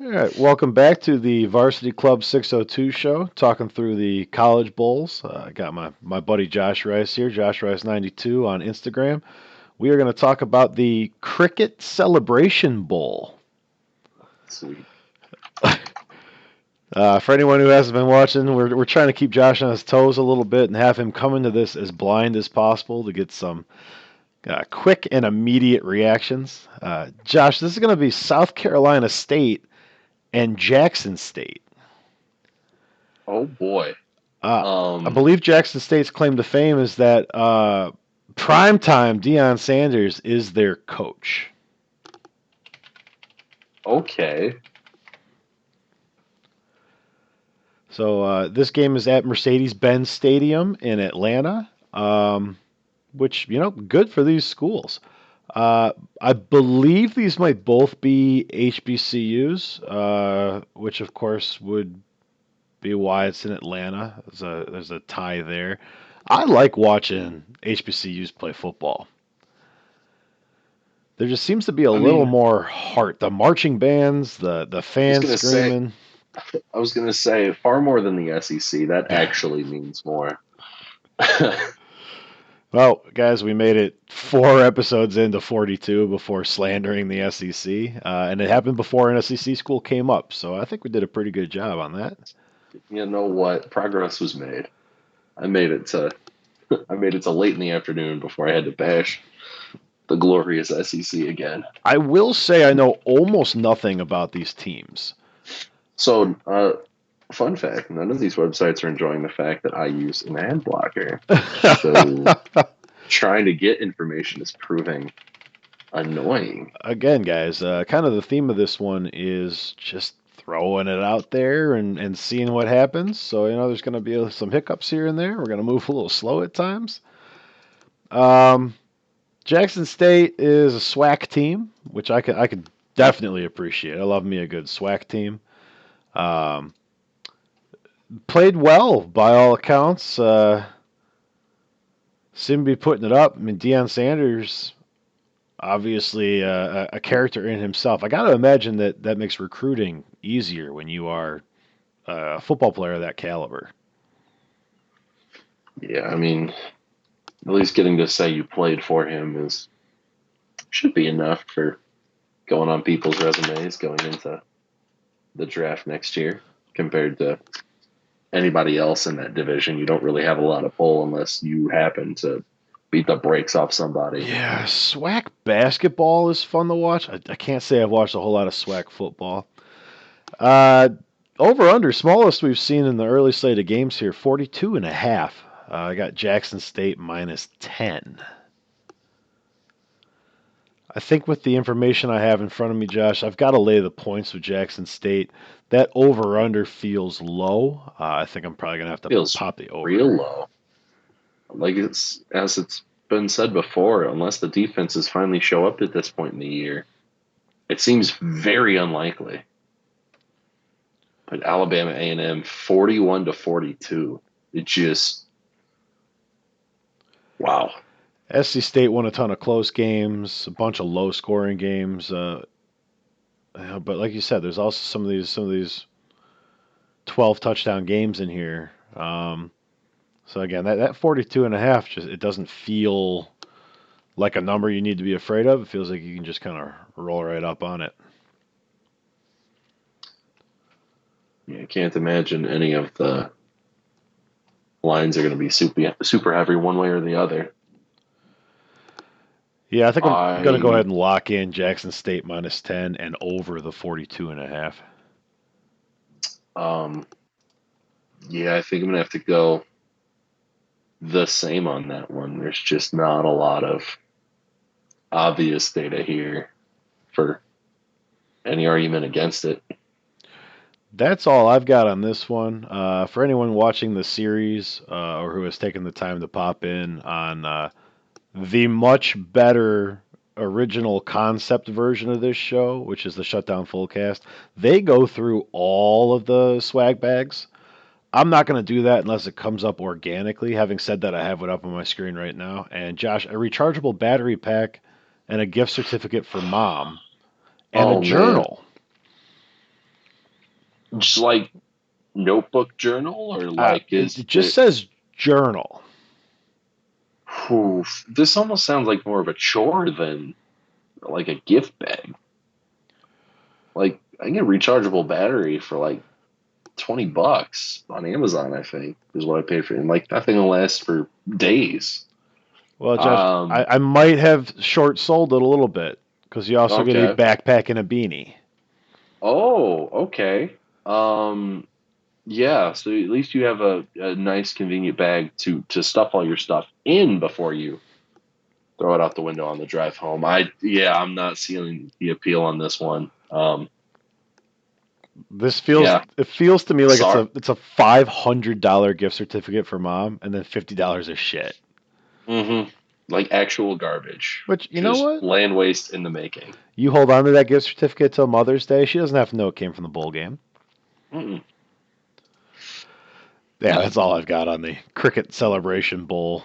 All right, welcome back to the Varsity Club 602 show, talking through the college bowls. I got my buddy Josh Rice here, Josh Rice 92 on Instagram. We are going to talk about the Cricket Celebration Bowl. Sweet. For anyone who hasn't been watching, we're trying to keep Josh on his toes a little bit and have him come into this as blind as possible to get some quick and immediate reactions. Josh, this is going to be South Carolina State and Jackson State. Oh boy. Uh, I Um. believe Jackson State's claim to fame is that primetime Deion Sanders is their coach. Okay. So this game is at Mercedes-Benz Stadium in Atlanta, which good for these schools. I believe these might both be HBCUs, which of course would be why it's in Atlanta. There's a tie there. I like watching HBCUs play football. There just seems to be a I little mean, more heart. The marching bands, the I was fans gonna say, screaming. I was gonna say, far more than the SEC. That actually means more. Well, guys, we made it 4 episodes into 42 before slandering the SEC, and it happened before an SEC school came up. So I think we did a pretty good job on that. You know what? Progress was made. I made it to. I made it to late in the afternoon before I had to bash the glorious SEC again. I will say I know almost nothing about these teams. So, fun fact: none of these websites are enjoying the fact that I use an ad blocker. So, trying to get information is proving annoying. Again, guys, kind of the theme of this one is just throwing it out there and seeing what happens. So, there's going to be some hiccups here and there. We're going to move a little slow at times. Um, Jackson State is a SWAC team, which I could definitely appreciate. I love me a good SWAC team. Um, Played well by all accounts. Seemed to be putting it up. I mean, Deion Sanders, obviously a character in himself. I got to imagine that that makes recruiting easier when you are a football player of that caliber. Yeah, I mean, at least getting to say you played for him is should be enough for going on people's resumes going into the draft next year compared to anybody else in that division. You don't really have a lot of pull unless you happen to beat the brakes off somebody. Yeah, SWAC basketball is fun to watch. I can't say I've watched a whole lot of SWAC football. Uh, Over under smallest we've seen in the early slate of games here, 42 and a half. I got Jackson State minus 10. I think with the information I have in front of me, Josh, I've got to lay the points with Jackson State. That over under feels low. I think I'm probably going to have to Feels pop the real over. low. Like it's as it's been said before, unless the defenses finally show up at this point in the year, it seems very unlikely. But Alabama A&M 41-42. It just wow. SC State won a ton of close games, a bunch of low scoring games. But like you said, there's also some of these 12 touchdown games in here. So again, that 42 and a half just it doesn't feel like a number you need to be afraid of. It feels like you can just kind of roll right up on it. Yeah, I can't imagine any of the lines are going to be super heavy one way or the other. Yeah, I think I'm going to go ahead I and lock in Jackson State minus 10 and over the 42 and a half. um yeah, I think I'm going to have to go the same on that one. There's just not a lot of obvious data here for any argument against it. That's all I've got on this one. For anyone watching the series or who has taken the time to pop in on the much better original concept version of this show, which is the Shutdown Fullcast, they go through all of the swag bags. I'm not going to do that unless it comes up organically. Having said that, I have it up on my screen right now. And Josh, a rechargeable battery pack and a gift certificate for mom and a Oh man, journal. Just like notebook journal, or like It is just it? says journal. This almost sounds like more of a chore than like a gift bag. Like I can get a rechargeable battery for like $20 on Amazon. I think is what I paid for it. And like that thing will last for days. Well, Josh, Um. I might have short sold it a little bit because you also get a Okay. backpack and a beanie. Oh. Okay. Yeah. So at least you have a nice, convenient bag to stuff all your stuff in before you throw it out the window on the drive home. I'm not seeing the appeal on this one. This feels Yeah. it feels to me like Sorry. it's a $500 gift certificate for mom and then $50 of shit. Mm-hmm. Like actual garbage. Which you know Just what? land waste in the making. You hold on to that gift certificate till Mother's Day. She doesn't have to know it came from the bowl game. Mm-mm. Yeah, that's all I've got on the Cricket Celebration Bowl.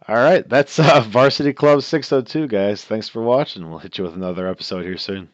All right, that's Varsity Club 602, guys. Thanks for watching. We'll hit you with another episode here soon.